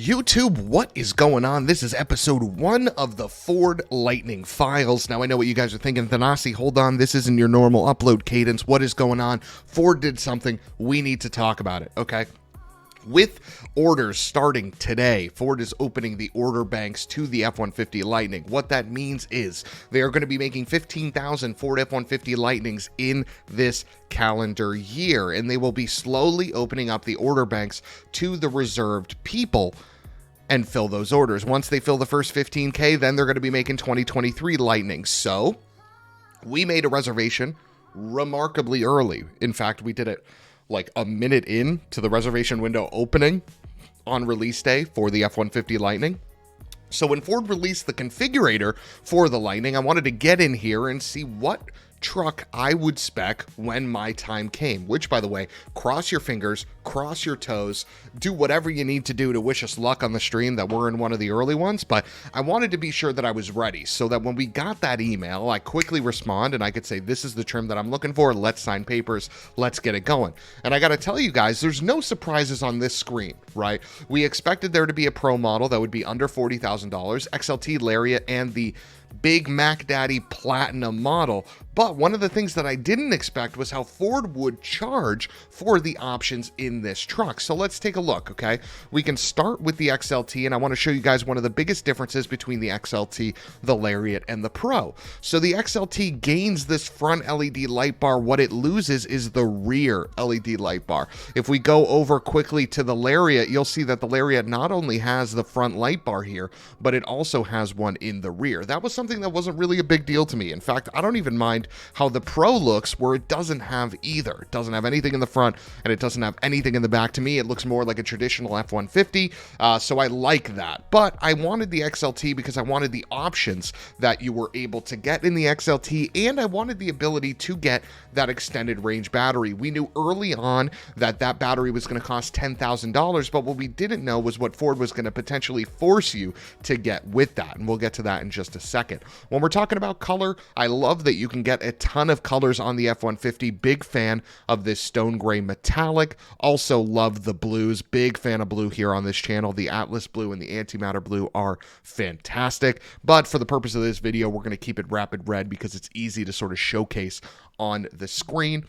YouTube, what is going on? This is episode 1 of the Ford Lightning Files. Now, I know what you guys are thinking. Thanasi, hold on. This isn't your normal upload cadence. What is going on? Ford did something. We need to talk about it, okay? With orders starting today, Ford is opening the order banks to the F-150 Lightning. What that means is they are going to be making 15,000 Ford F-150 Lightnings in this calendar year, and they will be slowly opening up the order banks to the reserved people and fill those orders. Once they fill the first 15K, then they're going to be making 2023 Lightnings. So we made a reservation remarkably early. In fact, we did it like a minute in to the reservation window opening on release day for the F-150 Lightning. So when Ford released the configurator for the Lightning, I wanted to get in here and see what truck I would spec when my time came, which, by the way, cross your fingers, cross your toes, do whatever you need to do to wish us luck on the stream that we're in one of the early ones. But I wanted to be sure that I was ready so that when we got that email, I quickly respond and I could say, this is the trim that I'm looking for. Let's sign papers. Let's get it going. And I got to tell you guys, there's no surprises on this screen, right? We expected there to be a Pro model that would be under $40,000, XLT Lariat, and the Big Mac Daddy Platinum model. But one of the things that I didn't expect was how Ford would charge for the options in this truck. So let's take a look, okay? We can start with the XLT, and I want to show you guys one of the biggest differences between the XLT, the Lariat, and the Pro. So the XLT gains this front LED light bar. What it loses is the rear LED light bar. If we go over quickly to the Lariat, you'll see that the Lariat not only has the front light bar here, but it also has one in the rear. That was something that wasn't really a big deal to me. In fact, I don't even mind how the Pro looks, where it doesn't have either. It doesn't have anything in the front and it doesn't have anything in the back. To me, it looks more like a traditional F-150, so I like that. But I wanted the XLT because I wanted the options that you were able to get in the XLT, and I wanted the ability to get that extended range battery. We knew early on that that battery was going to cost $10,000, but what we didn't know was what Ford was going to potentially force you to get with that, and we'll get to that in just a second. When we're talking about color, I love that you can get a ton of colors on the F-150. Big fan of this stone gray metallic. Also love the blues. Big fan of blue here on this channel. The Atlas blue and the Antimatter blue are fantastic. But for the purpose of this video, we're going to keep it rapid red because it's easy to sort of showcase on the screen.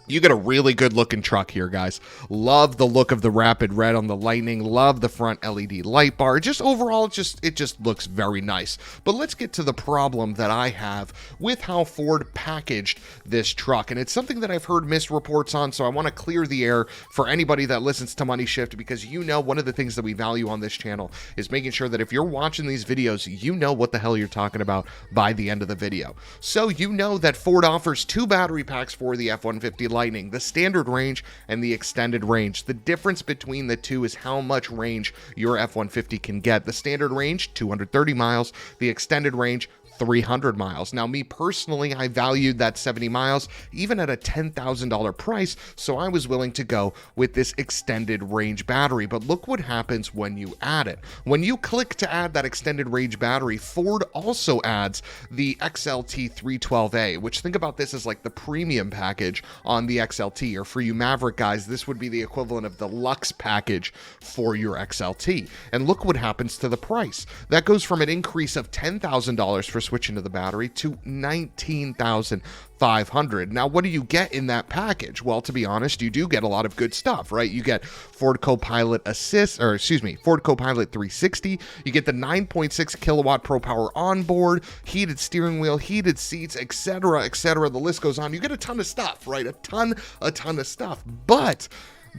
You get a really good looking truck here, guys. Love the look of the rapid red on the Lightning. Love the front LED light bar. Just overall, it just looks very nice. But let's get to the problem that I have with how Ford packaged this truck. And it's something that I've heard missed reports on, so I want to clear the air for anybody that listens to Money Shift, because you know one of the things that we value on this channel is making sure that if you're watching these videos, you know what the hell you're talking about by the end of the video. So you know that Ford offers 2 battery packs for the F-150 Lightning, the standard range and the extended range. The difference between the two is how much range your F-150 can get. The standard range, 230 miles. The extended range, 300 miles. Now, me personally, I valued that 70 miles even at a $10,000 price, so I was willing to go with this extended range battery. But look what happens when you add it. When you click to add that extended range battery, Ford also adds the XLT 312A, which, think about this as like the premium package on the XLT, or for you Maverick guys, this would be the equivalent of the Lux package for your XLT. And look what happens to the price. That goes from an increase of $10,000 for switching to the battery to $19,500. Now, what do you get in that package? Well, to be honest, you do get a lot of good stuff, right? You get Ford Copilot Assist, or excuse me, Ford Copilot 360. You get the 9.6 kilowatt Pro Power onboard, heated steering wheel, heated seats, etc., etc. The list goes on. You get a ton of stuff, right? A ton of stuff. But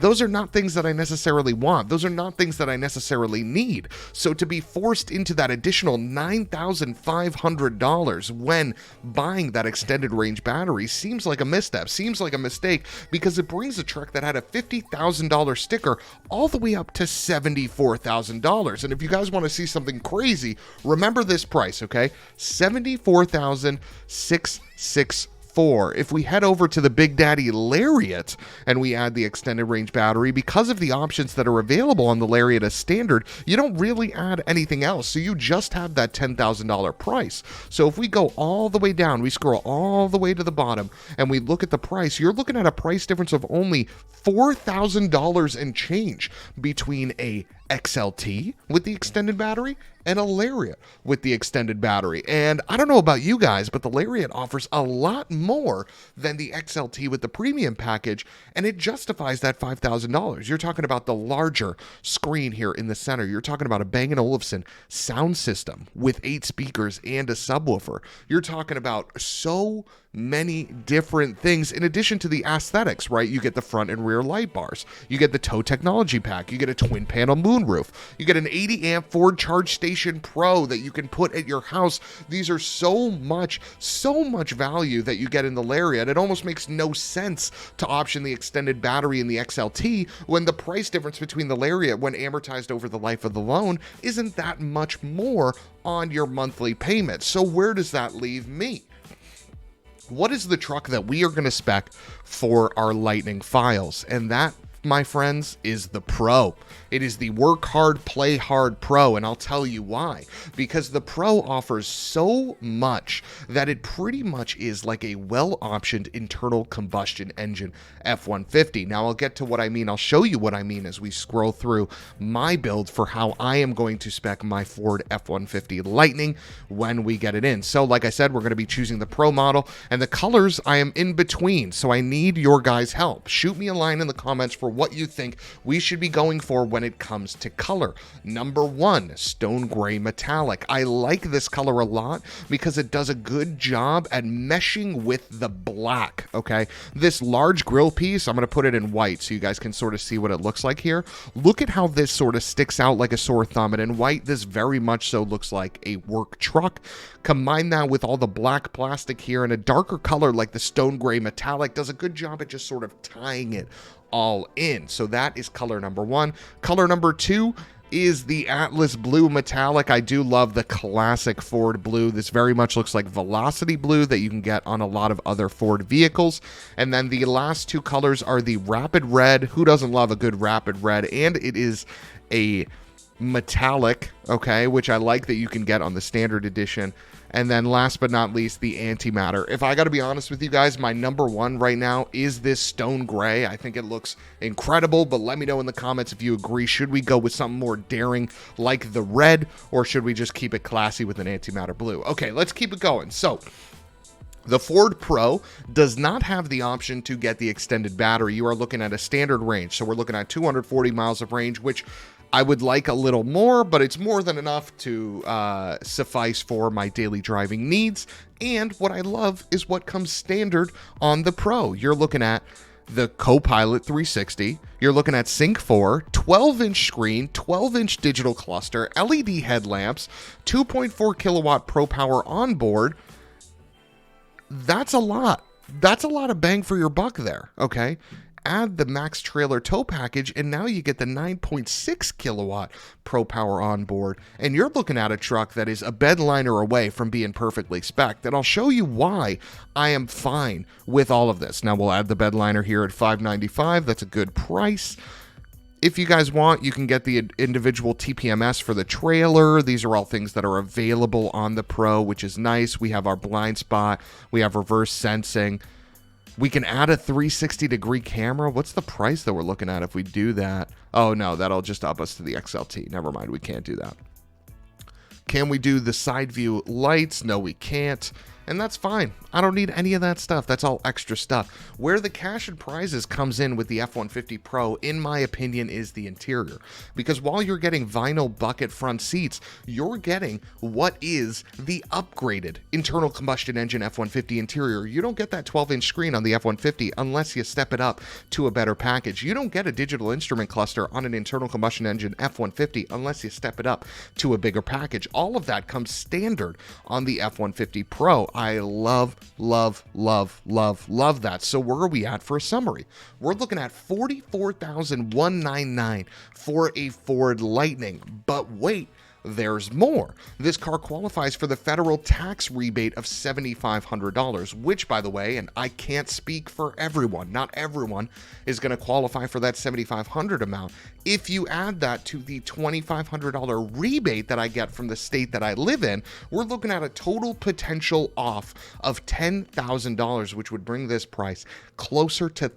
those are not things that I necessarily want. Those are not things that I necessarily need. So to be forced into that additional $9,500 when buying that extended range battery seems like a misstep, seems like a mistake, because it brings a truck that had a $50,000 sticker all the way up to $74,000. And if you guys want to see something crazy, remember this price, okay? $74,664. If we head over to the Big Daddy Lariat and we add the extended range battery, because of the options that are available on the Lariat as standard, you don't really add anything else. So you just have that $10,000 price. So if we go all the way down, we scroll all the way to the bottom and we look at the price, you're looking at a price difference of only $4,000 and change between a XLT with the extended battery, and a Lariat with the extended battery. And I don't know about you guys, but the Lariat offers a lot more than the XLT with the premium package, and it justifies that $5,000. You're talking about the larger screen here in the center. You're talking about a Bang & Olufsen sound system with 8 speakers and a subwoofer. You're talking about so many different things in addition to the aesthetics, right? You get the front and rear light bars. You get the tow technology pack. You get a twin panel moonroof. You get an 80 amp Ford Charge Station Pro that you can put at your house. These are so much value that you get in the Lariat. It almost makes no sense to option the extended battery in the XLT when the price difference between the Lariat when amortized over the life of the loan isn't that much more on your monthly payment. So where does that leave me? What is the truck that we are going to spec for our Lightning files? And that, my friends, is the Pro. It is the work hard, play hard Pro, and I'll tell you why. Because the Pro offers so much that it pretty much is like a well-optioned internal combustion engine F-150. Now, I'll get to what I mean. I'll show you what I mean as we scroll through my build for how I am going to spec my Ford F-150 Lightning when we get it in. So, like I said, we're going to be choosing the Pro model, and the colors I am in between, so I need your guys' help. Shoot me a line in the comments for what you think we should be going for when it comes to color. Number 1, stone gray metallic. I like this color a lot because it does a good job at meshing with the black, okay? This large grill piece, I'm going to put it in white so you guys can sort of see what it looks like here. Look at how this sort of sticks out like a sore thumb, and in white, this very much so looks like a work truck. Combine that with all the black plastic here, and a darker color like the stone gray metallic does a good job at just sort of tying it all in. So that is color number 1. Color number 2 is the Atlas blue metallic. I do love the classic Ford blue. This very much looks like Velocity blue that you can get on a lot of other Ford vehicles. And then the last 2 colors are the Rapid Red. Who doesn't love a good Rapid Red? And it is a metallic, okay, which I like that you can get on the standard edition. And then last but not least, the Antimatter. If I got to be honest with you guys, my number 1 right now is this stone gray. I think it looks incredible, but let me know in the comments if you agree. Should we go with something more daring like the red, or should we just keep it classy with an Antimatter blue? Okay, let's keep it going. So, the Ford Pro does not have the option to get the extended battery. You are looking at a standard range. So we're looking at 240 miles of range, which I would like a little more, but it's more than enough to suffice for my daily driving needs. And what I love is what comes standard on the Pro. You're looking at the Copilot 360. You're looking at Sync 4, 12-inch screen, 12-inch digital cluster, LED headlamps, 2.4 kilowatt Pro Power on board. That's a lot. That's a lot of bang for your buck there, okay? Add the Max Trailer tow package, and now you get the 9.6 kilowatt Pro Power on board, and you're looking at a truck that is a bed liner away from being perfectly spec'd, and I'll show you why I am fine with all of this. Now, we'll add the bed liner here at $595. That's a good price. If you guys want, you can get the individual TPMS for the trailer. These are all things that are available on the Pro, which is nice. We have our blind spot. We have reverse sensing. We can add a 360-degree camera. What's the price that we're looking at if we do that? Oh, no, that'll just up us to the XLT. Never mind, we can't do that. Can we do the side view lights? No, we can't. And that's fine. I don't need any of that stuff. That's all extra stuff. Where the cash and prizes comes in with the F-150 Pro, in my opinion, is the interior. Because while you're getting vinyl bucket front seats, you're getting what is the upgraded internal combustion engine F-150 interior. You don't get that 12-inch screen on the F-150 unless you step it up to a better package. You don't get a digital instrument cluster on an internal combustion engine F-150 unless you step it up to a bigger package. All of that comes standard on the F-150 Pro. I love that. So where are we at for a summary? We're looking at $44,199 for a Ford Lightning. But wait, there's more. This car qualifies for the federal tax rebate of $7,500, which, by the way, and I can't speak for everyone, not everyone is going to qualify for that $7,500 amount. If you add that to the $2,500 rebate that I get from the state that I live in, we're looking at a total potential off of $10,000, which would bring this price closer to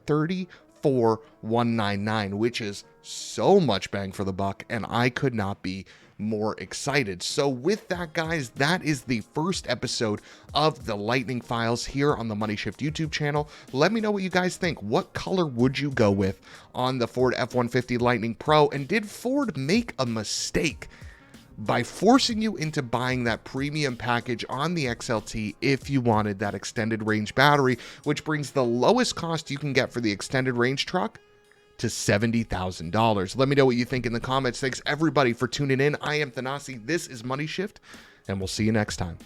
$4,199, which is so much bang for the buck, and I could not be more excited. So with that, guys, that is the first episode of the Lightning Files here on the Money Shift YouTube channel. Let me know what you guys think. What color would you go with on the Ford F-150 Lightning Pro? And did Ford make a mistake by forcing you into buying that premium package on the XLT if you wanted that extended range battery, which brings the lowest cost you can get for the extended range truck to $70,000. Let me know what you think in the comments. Thanks everybody for tuning in. I am Thanasi. This is Money Shift, and we'll see you next time.